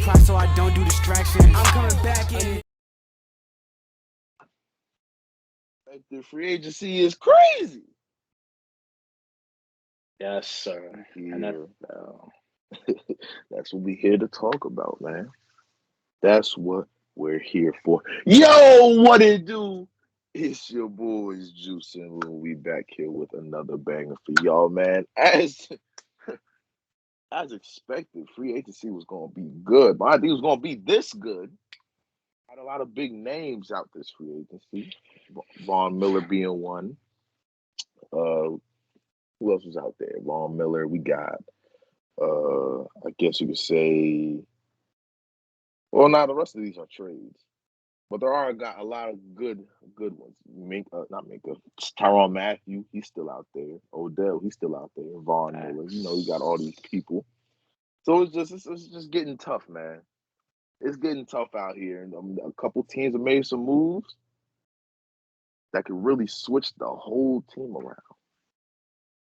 pride so I don't do distractions. I'm coming back in. The free agency is crazy. Yes, sir. NFL. That's what we're here to talk about, man. That's what we're here for. Yo, what it do? It's your boys Juice, and we back here with another banger for y'all, man. As expected, free agency was gonna be good, but I think it was gonna be this good. Had a lot of big names out this free agency. Von Miller being one. Who else was out there? Von Miller. We got. I guess you could say. Well, now the rest of these are trades, but there are got a lot of good ones. Not Minka. Tyrann Mathieu, he's still out there. Odell, he's still out there. Von Miller, you got all these people. So it's just getting tough, man. It's getting tough out here, and a couple teams have made some moves that could really switch the whole team around.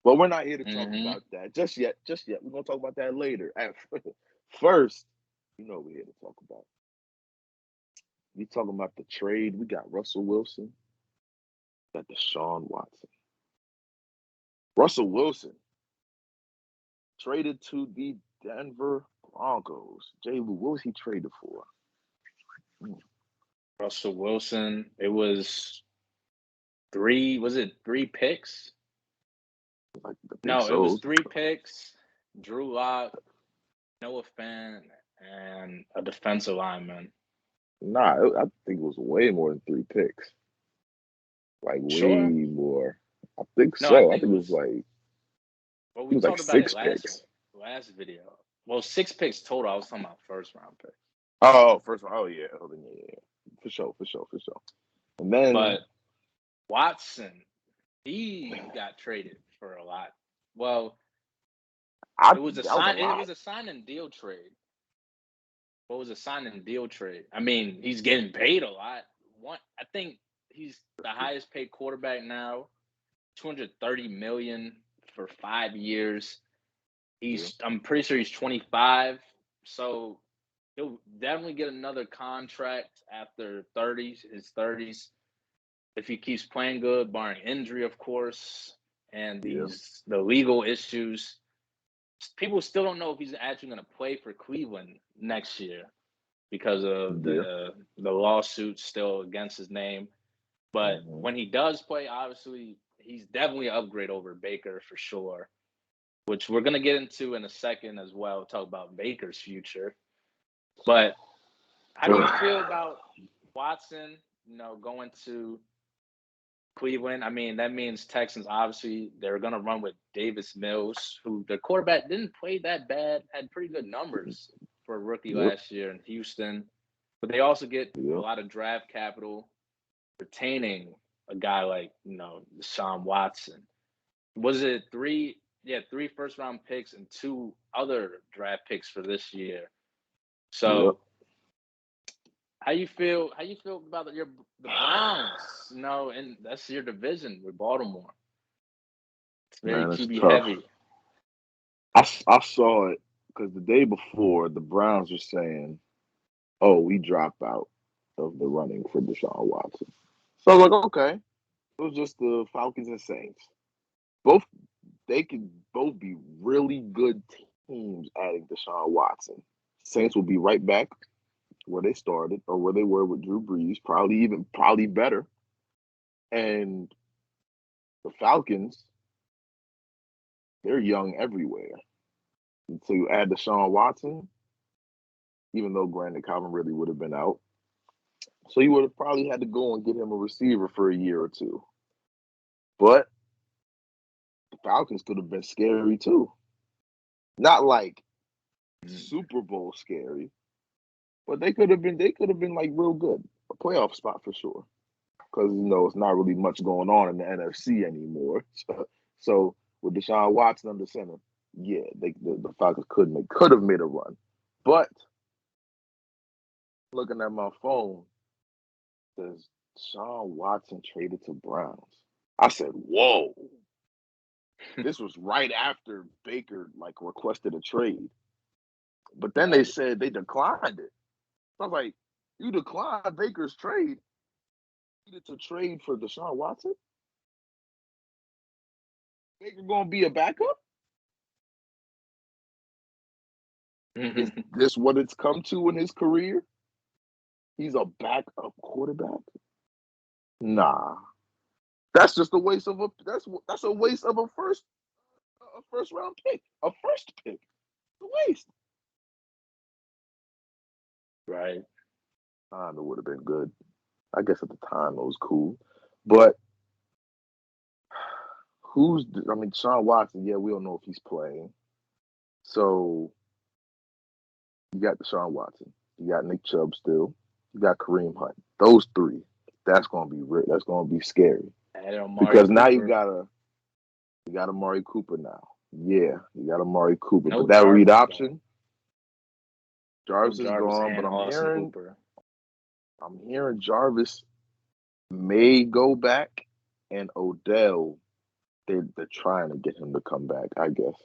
But we're not here to talk about that just yet. We're gonna talk about that later. First, we're here to talk about. We talking about the trade. We got Russell Wilson. We got DESHAUN Watson. Russell Wilson traded to the Denver Broncos. J. Lou, what was he traded for? Russell Wilson. It was three picks? It was 3 picks. Drew Lock, Noah Fant, and a defensive lineman. Nah, I think it was way more than 3 picks. Way more. I think so. I think it was like. Well, we talked about 6 picks. Last video. Well, 6 picks total. I was talking about first round picks. Oh, first round. Oh yeah. Yeah. For sure. And then, but Watson, he got traded for a lot. Well, it was a sign and deal trade. What was a sign and deal trade? I mean, he's getting paid a lot. I think he's the highest paid quarterback now. $230 million for 5 years. I'm pretty sure he's 25, so he'll definitely get another contract after his 30s, if he keeps playing good, barring injury, of course, and the legal issues. People still don't know if he's actually going to play for Cleveland next year because of the lawsuit still against his name. But when he does play, obviously, he's definitely an upgrade over Baker for sure, which we're going to get into in a second as well, talk about Baker's future. But how do you feel about Watson, going to Cleveland? I mean, that means Texans, obviously, they're going to run with Davis Mills, who the quarterback didn't play that bad, had pretty good numbers for a rookie last year in Houston. But they also get a lot of draft capital retaining a guy like, DESHAUN Watson. Was it 3 first-round picks and 2 other draft picks for this year? So, how you feel about the Browns? And that's your division with Baltimore. It's very QB heavy. I saw it because the day before the Browns were saying, "Oh, we drop out of the running for DESHAUN Watson." So I was like, okay, it was just the Falcons and Saints. They could both be really good teams adding DESHAUN Watson. Saints will be right back where they started or where they were with Drew Brees, probably better. And the Falcons, they're young everywhere. And so you add DESHAUN Watson, even though granted Calvin Ridley would have been out. So you would have probably had to go and get him a receiver for a year or two. But the Falcons could have been scary too. Not like Super Bowl scary, but they could have been like real good. A playoff spot for sure. Because it's not really much going on in the NFC anymore. So with DESHAUN Watson under center, the Falcons could have made a run. But looking at my phone, says DESHAUN Watson traded to Browns. I said, whoa. This was right after Baker requested a trade. But then they said they declined it. So I was like, you declined Baker's trade. You needed to trade for Deshaun Watson? Baker going to be a backup? Is this what it's come to in his career? He's a backup quarterback? Nah. That's just a waste of that's a waste of a first round pick. A first pick. It's a waste. Right. It would have been good. I guess at the time it was cool. But Deshaun Watson, yeah, we don't know if he's playing. So you got Deshaun Watson. You got Nick Chubb still. You got Kareem Hunt. Those three. That's gonna be scary. Because now you got Amari Cooper now. Yeah, you got Amari Cooper. No but that Jarvis read gone. option, Jarvis is gone. But I'm hearing Jarvis may go back, and Odell, they're trying to get him to come back, I guess.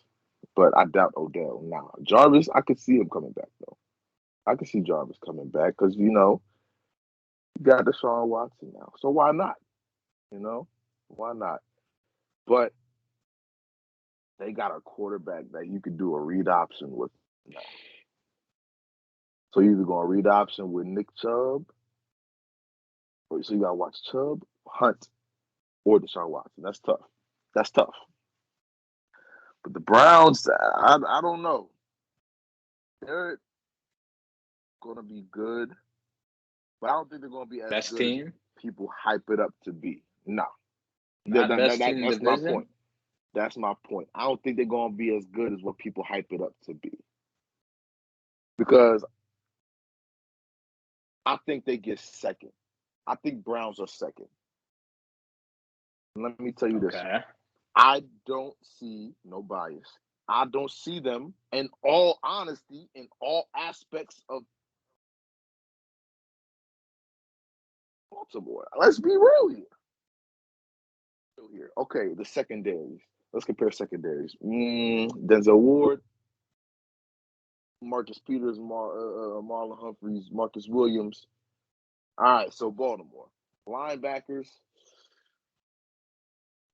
But I doubt Odell. Nah, Jarvis, I could see him coming back though. I could see Jarvis coming back because you got Deshaun Watson now, so why not? Why not? But they got a quarterback that you could do a read option with now. So you're either going to read option with Nick Chubb, or so you got to watch Chubb, Hunt, or Deshaun Watson. That's tough. That's tough. But the Browns, I don't know. They're going to be good, but I don't think they're going to be as best good team. as people hype it up to be. No. That's my point. That's my point. I don't think they're going to be as good as what people hype it up to be. Because I think they get second. I think Browns are second. Let me tell you this. I don't see, no bias, I don't see them, in all honesty, in all aspects of Baltimore. Let's be real here. Okay, the secondaries. Let's compare secondaries. Denzel Ward, Marcus Peters, Marlon Humphreys, Marcus Williams. All right, so Baltimore. Linebackers.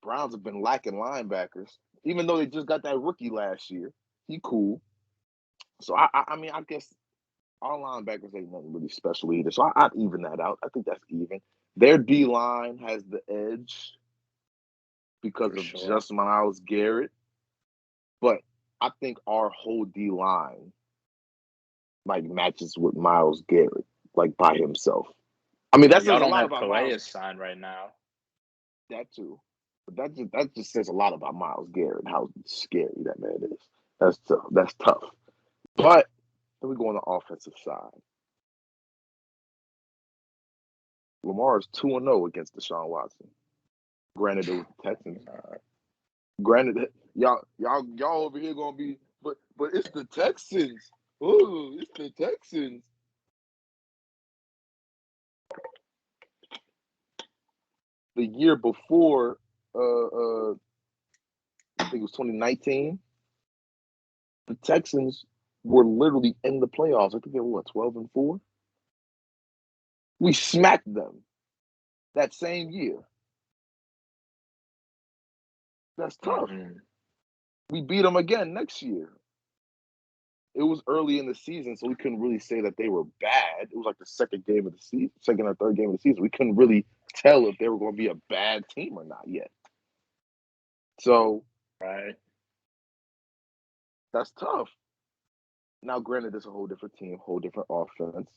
Browns have been lacking linebackers, even though they just got that rookie last year. He cool. So, I mean, I guess our linebackers ain't nothing really special either. So, I'd even that out. I think that's even. Their D-line has the edge because of just Myles Garrett. But I think our whole D-line matches with Myles Garrett, by himself. I mean, that says a lot about Myles. Signed right now. That too. But that just says a lot about Myles Garrett, how scary that man is. That's tough. That's tough. But then we go on the offensive side. Lamar is 2-0 against Deshaun Watson. Granted, it was the Texans. Granted, y'all over here gonna be, but it's the Texans. Ooh, it's the Texans. The year before, I think it was 2019. The Texans were literally in the playoffs. I think they were 12-4. We smacked them that same year. That's tough. We beat them again next year. It was early in the season, so we couldn't really say that they were bad. It was like the second game of the season, second or third game of the season. We couldn't really tell if they were going to be a bad team or not yet. So, that's tough. Now, granted, it's a whole different team, whole different offense.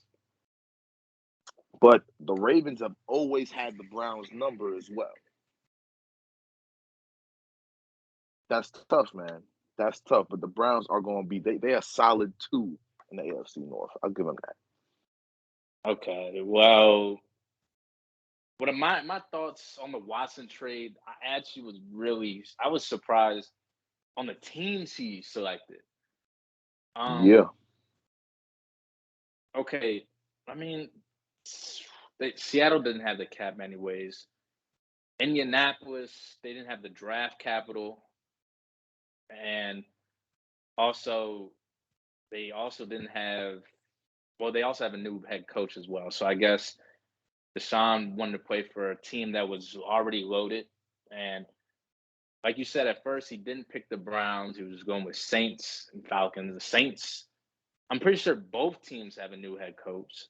But the Ravens have always had the Browns' number as well. That's tough, man. That's tough. But the Browns are going to be, they're a solid 2 in the AFC North. I'll give them that. Okay. Well, my thoughts on the Watson trade, I was surprised on the teams he selected. Yeah. Okay. I mean, Seattle didn't have the cap anyways. Indianapolis, they didn't have the draft capital. And also, they also didn't have. Well, they also have a new head coach as well. So I guess Deshaun wanted to play for a team that was already loaded. And like you said, at first he didn't pick the Browns. He was going with Saints and Falcons. The Saints, I'm pretty sure both teams have a new head coach.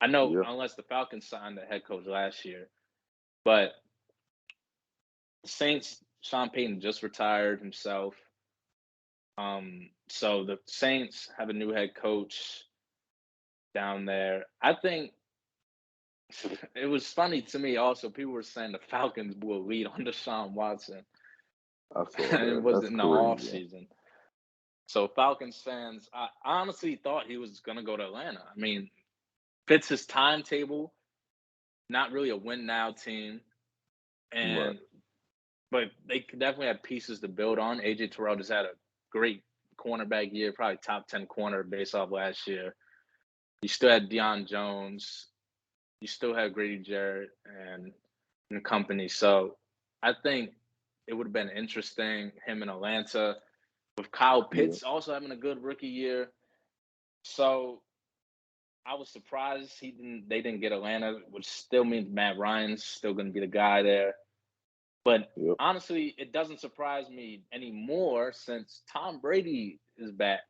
I know Yeah. unless the Falcons signed the head coach last year. But the Saints, Sean Payton just retired himself. So the Saints have a new head coach down there. I think it was funny to me also. People were saying the Falcons blew a lead on DeShaun Watson. I saw And it that. was That's in the crazy. offseason. So Falcons fans, I honestly thought he was going to go to Atlanta. I mean, fits his timetable. Not really a win now team. Right. But they could definitely have pieces to build on. AJ Terrell just had a great cornerback year, probably top 10 corner based off last year. You still had Deion Jones. You still have Grady Jarrett and company. So I think it would have been interesting, him in Atlanta, with Kyle Pitts also having a good rookie year. So I was surprised they didn't get Atlanta, which still means Matt Ryan's still going to be the guy there. But honestly, it doesn't surprise me anymore since Tom Brady is back.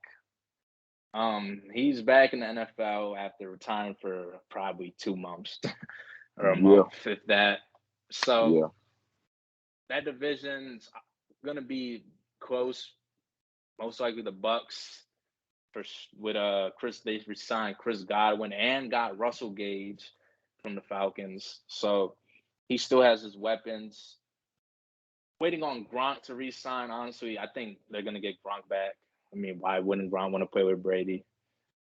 He's back in the NFL after retiring for probably 2 months or a month, if that. So that division's gonna be close. Most likely the Bucks with Chris. They resigned Chris Godwin and got Russell Gage from the Falcons. So he still has his weapons. Waiting on Gronk to re-sign, honestly, I think they're going to get Gronk back. I mean, why wouldn't Gronk want to play with Brady?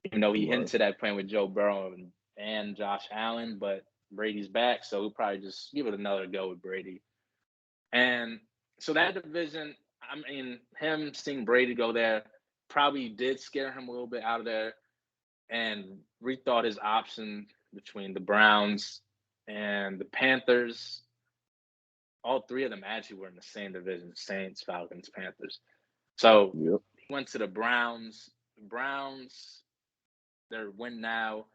Even though he hinted at playing with Joe Burrow and Josh Allen, but Brady's back, so he'll probably just give it another go with Brady. And so that division, I mean, him seeing Brady go there probably did scare him a little bit out of there and rethought his option between the Browns and the Panthers. All three of them actually were in the same division: Saints, Falcons, Panthers. So he went to the Browns. The Browns, they're win now.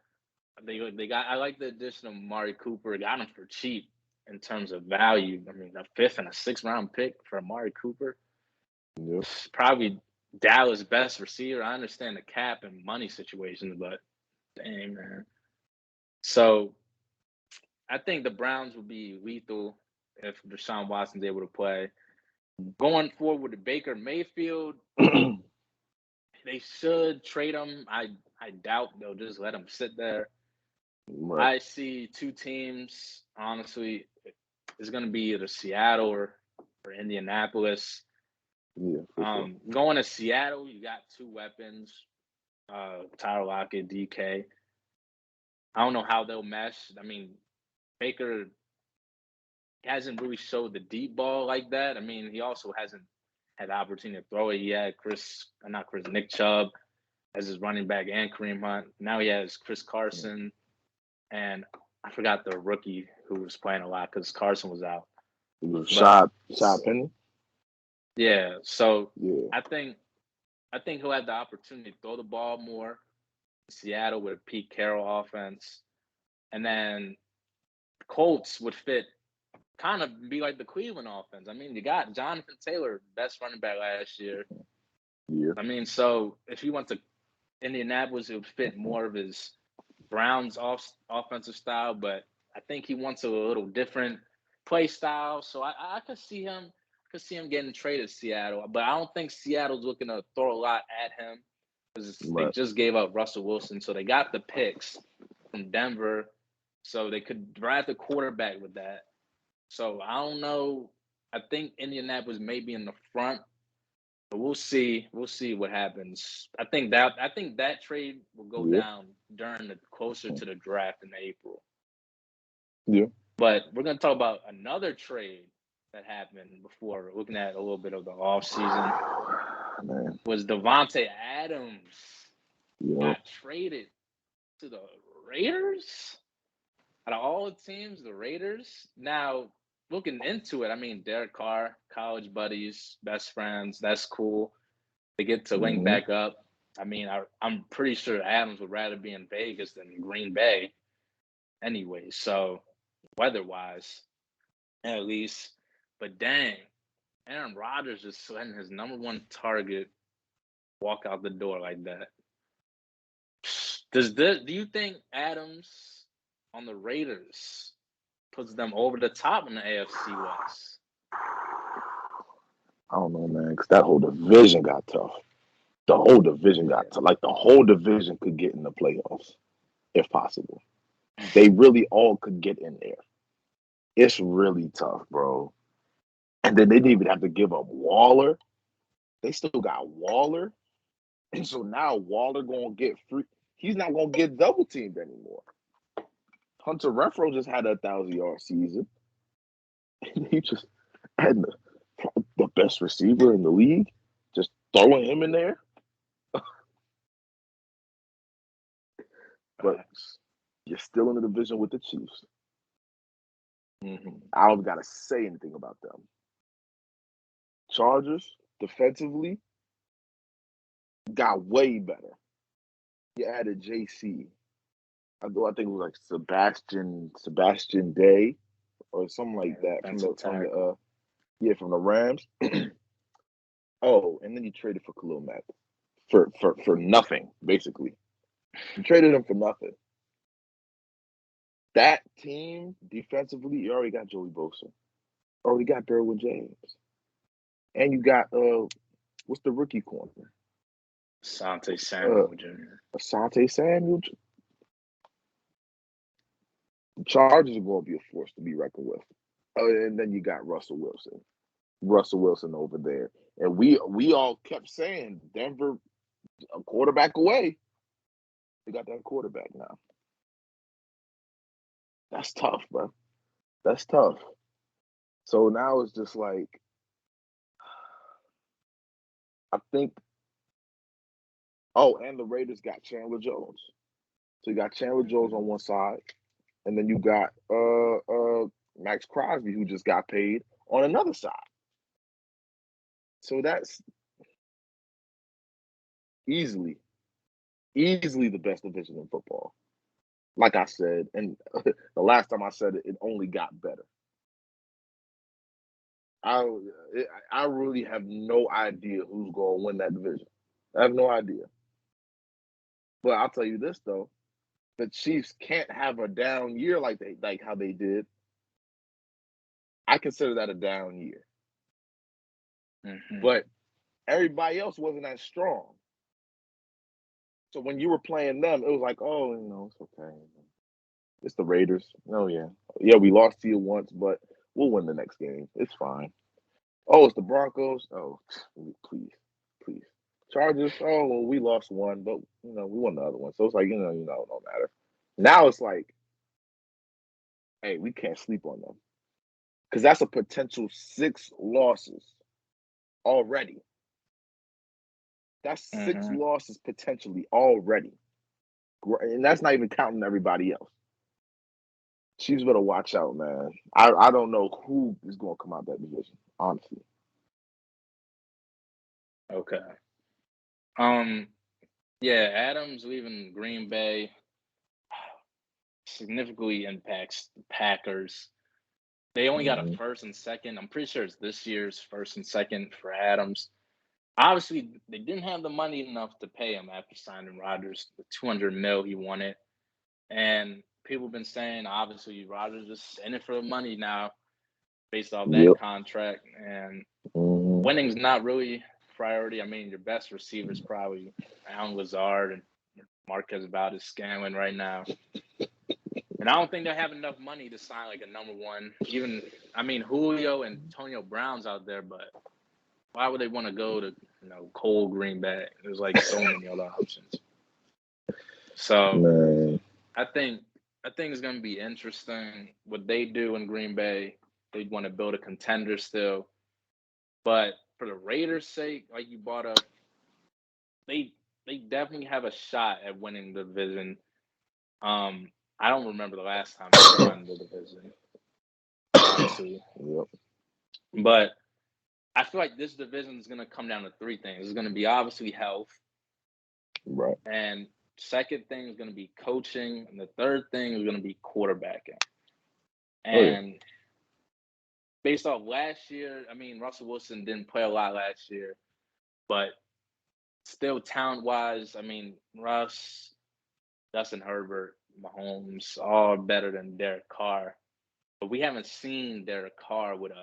They got. I like the addition of Amari Cooper. Got him for cheap in terms of value. I mean, a 5th and a 6th round pick for Amari Cooper. Probably Dallas' best receiver. I understand the cap and money situations, but dang, man. So I think the Browns will be lethal if Deshaun Watson's able to play. Going forward with the Baker Mayfield, they should trade him. I doubt they'll just let him sit there. I see 2 teams, honestly. It's going to be either Seattle or Indianapolis. Going to Seattle, you got 2 weapons, Tyler Lockett, DK. I don't know how they'll mesh. I mean, Baker hasn't really showed the deep ball like that. I mean, he also hasn't had the opportunity to throw it. He had Nick Chubb as his running back and Kareem Hunt. Now he has Chris Carson, and I forgot the rookie who was playing a lot because Carson was out. Shot Penny. Yeah, so I think he'll have the opportunity to throw the ball more. Seattle with a Pete Carroll offense, and then Colts would fit. Kind of be like the Cleveland offense. I mean, you got Jonathan Taylor, best running back last year. I mean, so if he went to Indianapolis, it would fit more of his Browns offensive style, but I think he wants a little different play style. So I could see him getting traded to Seattle, but I don't think Seattle's looking to throw a lot at him because they just gave up Russell Wilson. So they got the picks from Denver, so they could draft a quarterback with that. So I don't know. I think Indianapolis may be in the front, but we'll see. We'll see what happens. I think that trade will go down during closer to the draft in April. Yeah. But we're gonna talk about another trade that happened before looking at a little bit of the offseason. Was Devontae Adams got traded to the Raiders? Out of all the teams, the Raiders. Now, looking into it, I mean, Derek Carr, college buddies, best friends, that's cool. They get to link back up. I mean, I'm pretty sure Adams would rather be in Vegas than Green Bay anyway. So weather-wise, at least. But dang, Aaron Rodgers just letting his number one target walk out the door like that. Do you think Adams on the Raiders puts them over the top in the AFC West? I don't know, man, because that whole division got tough. The whole division got tough. Like, the whole division could get in the playoffs, if possible. They really all could get in there. It's really tough, bro. And then they didn't even have to give up Waller. They still got Waller. And so now Waller going to get free. He's not going to get double teamed anymore. Hunter Renfrow just had a 1,000-yard season. And he just had the best receiver in the league. Just throwing him in there. But you're still in the division with the Chiefs. I don't got to say anything about them. Chargers, defensively, got way better. You added JC. I think it was like Sebastian Day or something like that from the Rams. Oh, and then you traded for Khalil Mack for nothing, basically. You traded him for nothing. That team defensively, you already got Joey Bosa, already got Derwin James, and you got what's the rookie corner? Asante Samuel Jr. Asante Samuel. The Chargers are going to be a force to be reckoned with. And then you got Russell Wilson over there. And we all kept saying Denver a quarterback away. They got that quarterback now. That's tough, bro. That's tough. So now it's just like, I think, and the Raiders got Chandler Jones. So you got Chandler Jones on one side, and then you got Max Crosby, who just got paid, on another side. So that's easily the best division in football. Like I said, and the last time I said it, it only got better. I really have no idea who's going to win that division. I have no idea. But I'll tell you this though, the Chiefs can't have a down year like how they did. I consider that a down year. But everybody else wasn't as strong. So when you were playing them, it was like, oh, it's okay. It's the Raiders. Oh, yeah. Yeah, we lost to you once, but we'll win the next game. It's fine. Oh, it's the Broncos. Oh, please. Chargers. Oh, well, we lost one, but, we won the other one. So it's like, it don't matter. Now it's like, hey, we can't sleep on them. Because that's a potential 6 losses already. That's 6 losses potentially already. And that's not even counting everybody else. Chiefs better watch out, man. I don't know who is going to come out that division, honestly. Okay. Yeah, Adams leaving Green Bay significantly impacts the Packers. They only got a first and second. I'm pretty sure it's this year's first and second for Adams. Obviously, they didn't have the money enough to pay him after signing Rodgers, the $200 million he wanted. And people have been saying, obviously, Rodgers just in it for the money now based off that contract. And winning's not really priority. I mean, your best receiver is probably Allen Lazard and Marquez Valdes-Scantling right now. And I don't think they have enough money to sign like a number one. Julio and Antonio Brown's out there, but why would they want to go to cold Green Bay? There's like so many other options. So I think it's going to be interesting what they do in Green Bay. They want to build a contender still, but for the Raiders' sake, like you brought up, they definitely have a shot at winning the division. I don't remember the last time they won the division, honestly. But I feel like this division is going to come down to 3 things. It's going to be obviously health. Right. And second thing is going to be coaching, and the third thing is going to be quarterbacking. Oh yeah. And based off last year, I mean, Russell Wilson didn't play a lot last year, but still talent wise, I mean, Russ, Justin Herbert, Mahomes, all better than Derek Carr. But we haven't seen Derek Carr with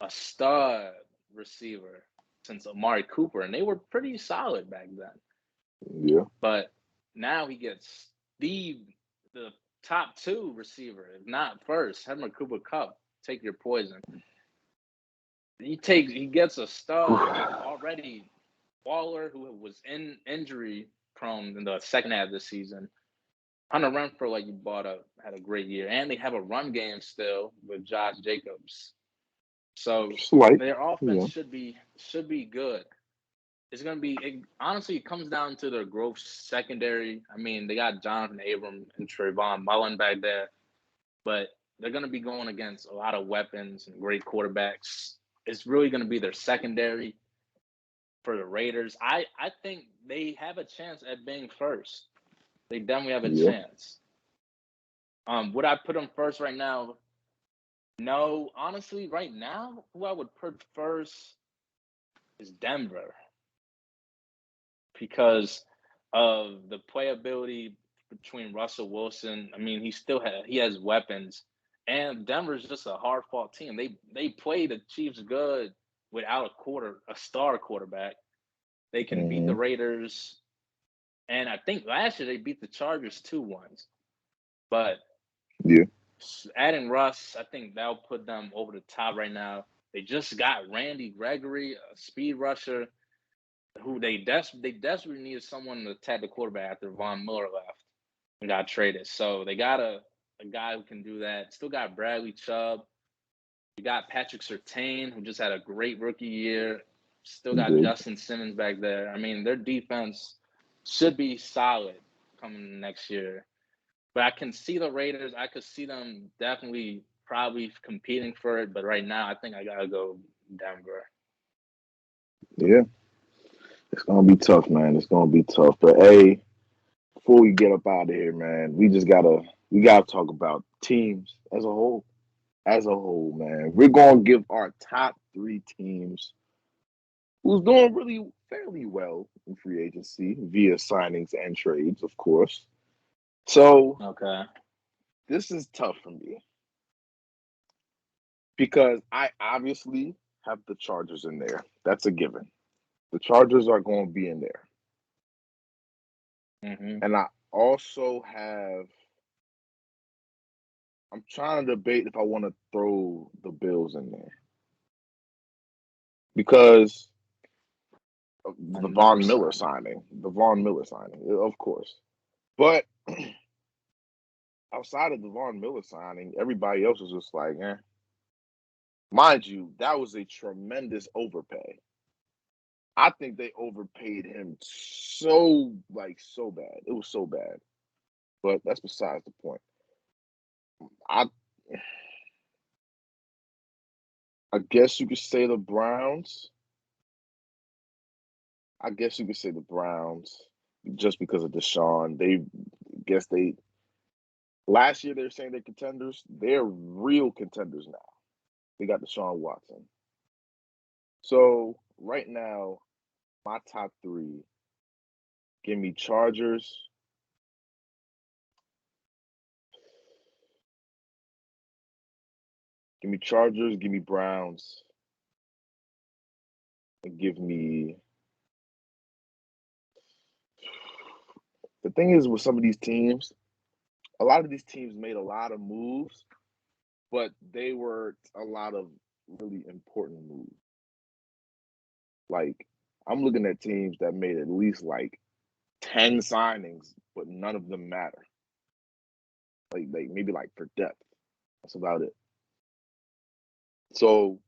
a stud receiver since Amari Cooper, and they were pretty solid back then. Yeah. But now he gets the top two receiver, if not first, Henry Cooper Cup. Take your poison. He gets a stud already. Waller, who was injury prone in the second half of the season. Hunter Renfrow, like you brought up, had a great year, and they have a run game still with Josh Jacobs. So Slight. their offense Yeah. should be good. It's gonna be honestly. It comes down to their growth secondary. I mean, they got Jonathan Abram and Trayvon Mullen back there, but they're gonna be going against a lot of weapons and great quarterbacks. It's really gonna be their secondary for the Raiders. I think they have a chance at being first. They definitely have a Yeah. chance. Would I put them first right now? No, honestly, right now, who I would put first is Denver because of the playability between Russell Wilson. I mean, he has weapons, and Denver's just a hard fought team. They play the Chiefs good without a star quarterback. They can beat the Mm-hmm. Raiders, and I think last year they beat the Chargers 2-1. But Yeah. adding Russ, I think that'll put them over the top right now. They just got Randy Gregory, a speed rusher, who they desperately needed someone to attack the quarterback after Von Miller left and got traded. So they got a guy who can do that. Still got Bradley Chubb. You got Patrick Surtain, who just had a great rookie year. Still He got did. Justin Simmons back there. I mean, their defense should be solid coming next year. But I can see the Raiders. I could see them definitely probably competing for it. But right now, I think I gotta go Denver. Yeah. It's gonna be tough, man. It's gonna be tough. But hey, before we get up out of here, man, we gotta talk about teams as a whole. As a whole, man. We're gonna give our top three teams who's doing really fairly well in free agency via signings and trades, of course. So Okay. this is tough for me because I obviously have the Chargers in there. That's a given. The Chargers are going to be in there. Mm-hmm. And I also I'm trying to debate if I want to throw the Bills in there because of the Another Von Miller sign. signing. The Von Miller signing, of course. But outside of the Von Miller signing, everybody else was just like, eh. Mind you, that was a tremendous overpay. I think they overpaid him so bad. It was so bad. But that's besides the point. I I guess you could say the Browns. I guess you could say the Browns just because of Deshaun. They last year they were saying they're contenders. They're real contenders now. They got Deshaun Watson. So right now, my top three, give me Chargers. Give me Chargers, give me Browns, and give me. The thing is with some of these teams, a lot of these teams made a lot of moves, but they were a lot of really important moves. Like, I'm looking at teams that made at least like 10 signings, but none of them matter. Like maybe like for depth. That's about it. So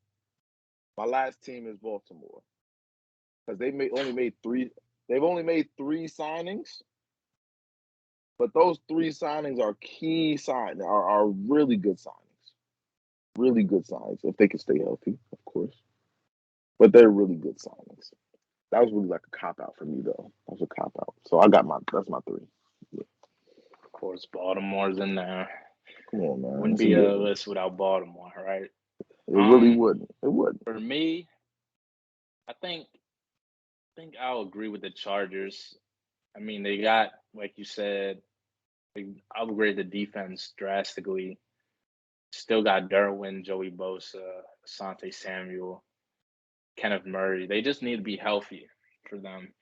my last team is Baltimore because only made three. They've only made three signings, but those three signings are key signs. Are really good signings. Really good signings if they can stay healthy, of course. But they're really good signings. That was really like a cop out for me though. That was a cop out. So that's my 3. Yeah. Of course, Baltimore's in there. Come on, man. Wouldn't That's a be good a one. list without Baltimore, right? It really wouldn't. It wouldn't. For me, I think I'll agree with the Chargers. I mean, they got, like you said, they upgraded the defense drastically. Still got Derwin, Joey Bosa, Asante Samuel, Kenneth Murray. They just need to be healthy for them.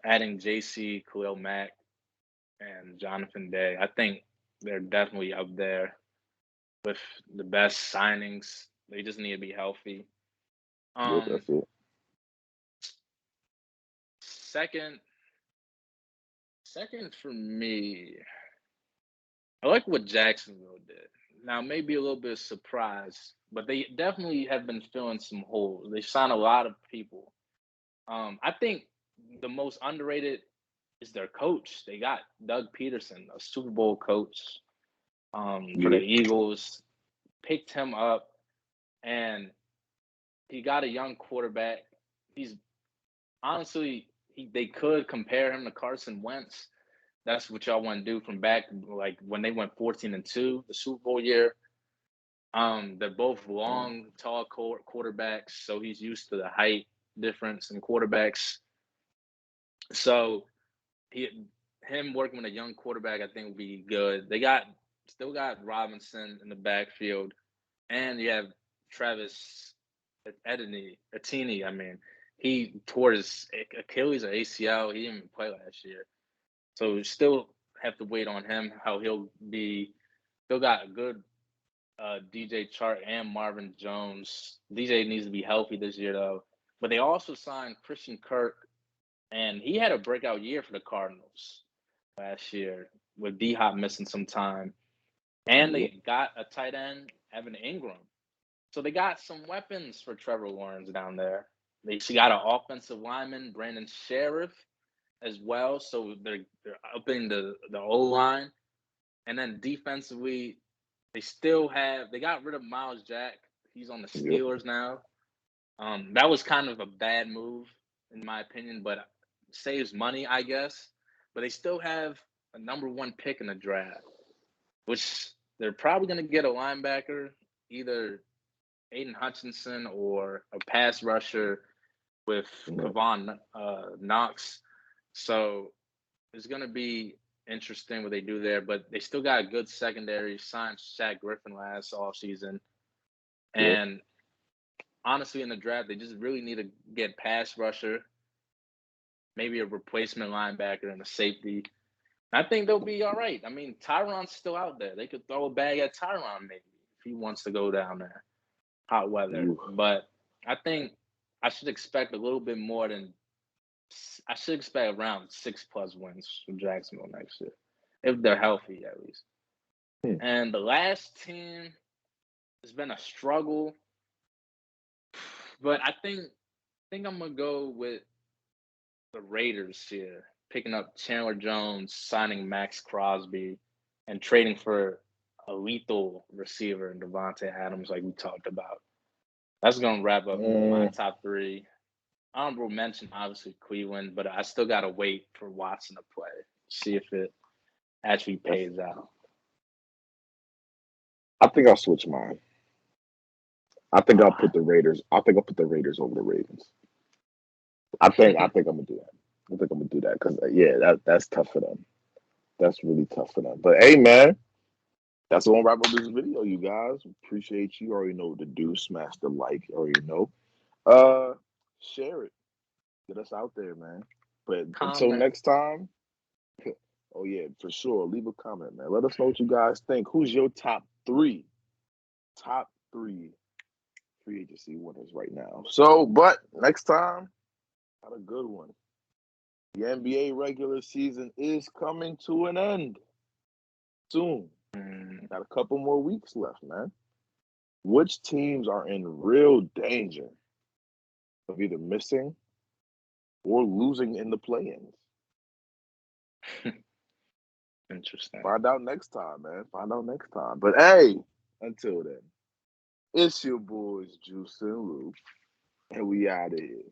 Adding JC, Khalil Mack, and Jonathan Day. I think they're definitely up there with the best signings. They just need to be healthy. Yep, that's it. Second for me, I like what Jacksonville did. Now, maybe a little bit of surprise, but they definitely have been filling some holes. They signed a lot of people. I think the most underrated is their coach. They got Doug Peterson, a Super Bowl coach for the Eagles, picked him up, and he got a young quarterback. He's honestly, they could compare him to Carson Wentz. That's what y'all want to do from back like when they went 14-2 the Super Bowl year. They're both long, tall quarterbacks, so he's used to the height difference in quarterbacks. So him working with a young quarterback, I think, would be good. They still got Robinson in the backfield, and you have Travis Etienne. I mean, he tore his Achilles or ACL. He didn't even play last year, so we still have to wait on him. How he'll be. Still got a good DJ Chark and Marvin Jones. DJ needs to be healthy this year though. But they also signed Christian Kirk, and he had a breakout year for the Cardinals last year with D-Hop missing some time. And they got a tight end, Evan Ingram. So they got some weapons for Trevor Lawrence down there. They got an offensive lineman, Brandon Sheriff, as well. So they're upping the O-line. And then defensively, they got rid of Miles Jack. He's on the Steelers now. That was kind of a bad move, in my opinion, but saves money, I guess. But they still have a number 1 pick in the draft, which they're probably going to get a linebacker, either Aiden Hutchinson or a pass rusher with Kevon Knox. So it's going to be interesting what they do there, but they still got a good secondary. Signed Shaq Griffin last offseason. And honestly, in the draft, they just really need to get pass rusher, maybe a replacement linebacker and a safety. I think they'll be all right. I mean, Tyron's still out there. They could throw a bag at Tyron maybe if he wants to go down there. Hot weather. But I think I should expect a little bit more than – I should expect around 6+ wins from Jacksonville next year, if they're healthy at least. And the last team has been a struggle. But I think I'm going to go with the Raiders here, picking up Chandler Jones, signing Max Crosby, and trading for a lethal receiver in Devontae Adams like we talked about. That's going to wrap up my top 3. Honorable mention, obviously, Cleveland, but I still got to wait for Watson to play, see if it actually pays out. I think I'll switch mine. I think I'll put the Raiders. I think I'll put the Raiders over the Ravens. I think I'm gonna do that. I think I'm gonna do that because that's tough for them. That's really tough for them. But hey, man, that's gonna wrap up this video, you guys. Appreciate you. Already know what to do. Smash the like. Already know. Share it. Get us out there, man. But until next time. Oh yeah, for sure. Leave a comment, man. Let us know what you guys think. Who's your top 3? Top 3 free agency winners right now. So, but next time, got a good one. The NBA regular season is coming to an end soon. Got a couple more weeks left, man. Which teams are in real danger of either missing or losing in the play-ins? Interesting. Find out next time, man. Find out next time. But hey, until then, it's your boys Juice and Lou, and we out of here.